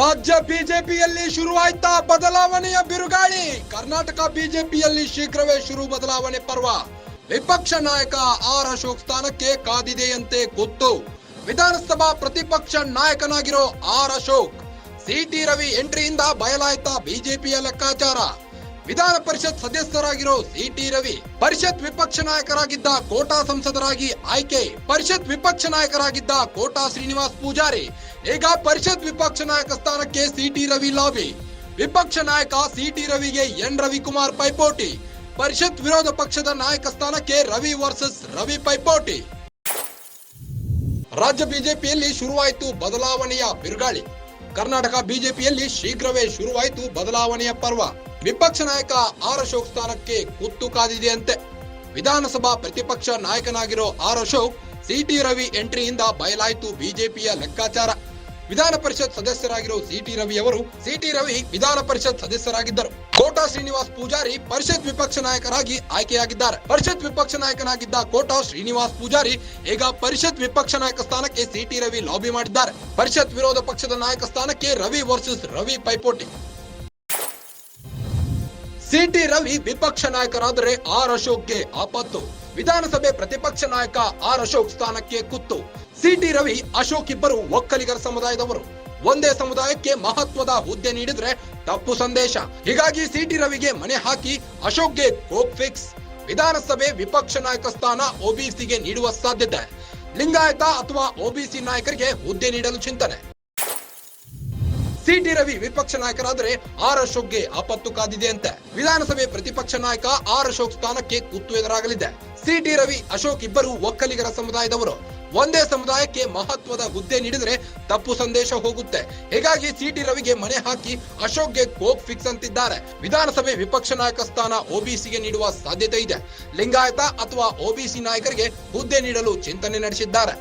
ರಾಜ್ಯ ಬಿಜೆಪಿಯಲ್ಲಿ ಶುರುವಾಯ್ತಾ ಬದಲಾವಣೆಯ ಬಿರುಗಾಳಿ. ಕರ್ನಾಟಕ ಬಿಜೆಪಿಯಲ್ಲಿ ಶೀಘ್ರವೇ ಶುರು ಬದಲಾವಣೆ ಪರ್ವ. ವಿಪಕ್ಷ ನಾಯಕ ಆರ್ ಅಶೋಕ್ ಸ್ಥಾನಕ್ಕೆ ಕಾದಿದೆಯಂತೆ ಗೊತ್ತು. ವಿಧಾನಸಭಾ ಪ್ರತಿಪಕ್ಷ ನಾಯಕನಾಗಿರೋ ಆರ್ ಅಶೋಕ್, ಸಿಟಿ ರವಿ ಎಂಟ್ರಿಯಿಂದ ಬಯಲಾಯ್ತಾ ಬಿಜೆಪಿಯ ಲೆಕ್ಕಾಚಾರ. ವಿಧಾನ ಪರಿಷತ್ ಸದಸ್ಯರಾಗಿರೋ ಸಿಟಿ ರವಿ ಪರಿಷತ್ ವಿಪಕ್ಷ ನಾಯಕರಾಗಿದ್ದ ಕೋಟಾ ಸಂಸದರಾಗಿ ಆಯ್ಕೆ. ಪರಿಷತ್ ವಿಪಕ್ಷ ನಾಯಕರಾಗಿದ್ದ ಕೋಟಾ ಶ್ರೀನಿವಾಸ್ ಪೂಜಾರಿ ಈಗ ಪರಿಷತ್ ವಿಪಕ್ಷ ನಾಯಕ ಸ್ಥಾನಕ್ಕೆ ಸಿಟಿ ರವಿ ಲಾಬಿ. ವಿಪಕ್ಷ ನಾಯಕ ಸಿಟಿ ರವಿಗೆ ಎನ್ ರವಿಕುಮಾರ್ ಪೈಪೋಟಿ. ಪರಿಷತ್ ವಿರೋಧ ಪಕ್ಷದ ನಾಯಕ ಸ್ಥಾನಕ್ಕೆ ರವಿ ವರ್ಸಸ್ ರವಿ ಪೈಪೋಟಿ. ರಾಜ್ಯ ಬಿಜೆಪಿಯಲ್ಲಿ ಶುರುವಾಯಿತು ಬದಲಾವಣೆಯ ಬಿರುಗಾಳಿ. ಕರ್ನಾಟಕ ಬಿಜೆಪಿಯಲ್ಲಿ ಶೀಘ್ರವೇ ಶುರುವಾಯಿತು ಬದಲಾವಣೆಯ ಪರ್ವ. ವಿಪಕ್ಷ ನಾಯಕ ಆರ್ ಅಶೋಕ್ ಸ್ಥಾನಕ್ಕೆ ಕುತ್ತು ಕಾದಿದೆಯಂತೆ. ವಿಧಾನಸಭಾ ಪ್ರತಿಪಕ್ಷ ನಾಯಕನಾಗಿರೋ ಆರ್ ಅಶೋಕ್, ಸಿಟಿ ರವಿ ಎಂಟ್ರಿಯಿಂದ ಬಯಲಾಯಿತು ಬಿಜೆಪಿಯ ಲೆಕ್ಕಾಚಾರ. ವಿಧಾನ ಪರಿಷತ್ ಸದಸ್ಯರಾಗಿರೋ ಸಿಟಿ ರವಿ ವಿಧಾನ ಪರಿಷತ್ ಸದಸ್ಯರಾಗಿದ್ದರು. ಕೋಟಾ ಶ್ರೀನಿವಾಸ್ ಪೂಜಾರಿ ಪರಿಷತ್ ವಿಪಕ್ಷ ನಾಯಕರಾಗಿ ಆಯ್ಕೆಯಾಗಿದ್ದಾರೆ. ಪರಿಷತ್ ವಿಪಕ್ಷ ನಾಯಕನಾಗಿದ್ದ ಕೋಟಾ ಶ್ರೀನಿವಾಸ್ ಪೂಜಾರಿ ಈಗ ಪರಿಷತ್ ವಿಪಕ್ಷ ನಾಯಕ ಸ್ಥಾನಕ್ಕೆ ಸಿಟಿ ರವಿ ಲಾಬಿ ಮಾಡಿದ್ದಾರೆ. ಪರಿಷತ್ ವಿರೋಧ ಪಕ್ಷದ ನಾಯಕ ಸ್ಥಾನಕ್ಕೆ ರವಿ ವರ್ಸಸ್ ರವಿ ಪೈಪೋಟಿ. ಸಿಟಿ ರವಿ ವಿಪಕ್ಷ ನಾಯಕರಾದರೆ ಆರ್ ಅಶೋಕ್ಗೆ ಆಪತ್ತು. ವಿಧಾನಸಭೆ ಪ್ರತಿಪಕ್ಷ ನಾಯಕ ಆರ್ ಅಶೋಕ್ ಸ್ಥಾನಕ್ಕೆ ಕುತ್ತು. ಸಿಟಿ ರವಿ, ಅಶೋಕ್ ಇಬ್ಬರು ಒಕ್ಕಲಿಗರ ಸಮುದಾಯದವರು. ಒಂದೇ ಸಮುದಾಯಕ್ಕೆ ಮಹತ್ವದ ಹುದ್ದೆ ನೀಡಿದ್ರೆ ತಪ್ಪು ಸಂದೇಶ. ಹೀಗಾಗಿ ಸಿಟಿ ರವಿಗೆ ಮಣೆ ಹಾಕಿ ಅಶೋಕ್ಗೆ ಕೋಕ್ ಫಿಕ್ಸ್. ವಿಧಾನಸಭೆ ವಿಪಕ್ಷ ನಾಯಕ ಸ್ಥಾನ ಒಬಿಸಿಗೆ ನೀಡುವ ಸಾಧ್ಯತೆ. ಲಿಂಗಾಯತ ಅಥವಾ ಒಬಿಸಿ ನಾಯಕರಿಗೆ ಹುದ್ದೆ ನೀಡಲು ಚಿಂತನೆ. ಸಿಟಿ ರವಿ ವಿಪಕ್ಷ ನಾಯಕರಾದರೆ ಆರ್ ಅಶೋಕ್ಗೆ ಆಪತ್ತು ಕಾದಿದೆಯಂತೆ. ವಿಧಾನಸಭೆ ಪ್ರತಿಪಕ್ಷ ನಾಯಕ ಆರ್ ಅಶೋಕ್ ಸ್ಥಾನಕ್ಕೆ ಕುತ್ತು ಎದುರಾಗಲಿದೆ. ಸಿಟಿ ರವಿ, ಅಶೋಕ್ ಇಬ್ಬರು ಒಕ್ಕಲಿಗರ ಸಮುದಾಯದವರು. ಒಂದೇ ಸಮುದಾಯಕ್ಕೆ ಮಹತ್ವದ ಹುದ್ದೆ ನೀಡಿದ್ರೆ ತಪ್ಪು ಸಂದೇಶ ಹೋಗುತ್ತೆ. ಹೀಗಾಗಿ ಸಿಟಿ ರವಿಗೆ ಮಣೆ ಹಾಕಿ ಅಶೋಕ್ಗೆ ಕೋಕ್ ಫಿಕ್ಸ್ ಅಂತಿದ್ದಾರೆ. ವಿಧಾನಸಭೆ ವಿಪಕ್ಷ ನಾಯಕ ಸ್ಥಾನ ಒಬಿಸಿಗೆ ನೀಡುವ ಸಾಧ್ಯತೆ ಇದೆ. ಲಿಂಗಾಯತ ಅಥವಾ ಒಬಿಸಿ ನಾಯಕರಿಗೆ ಹುದ್ದೆ ನೀಡಲು ಚಿಂತನೆ ನಡೆಸಿದ್ದಾರೆ.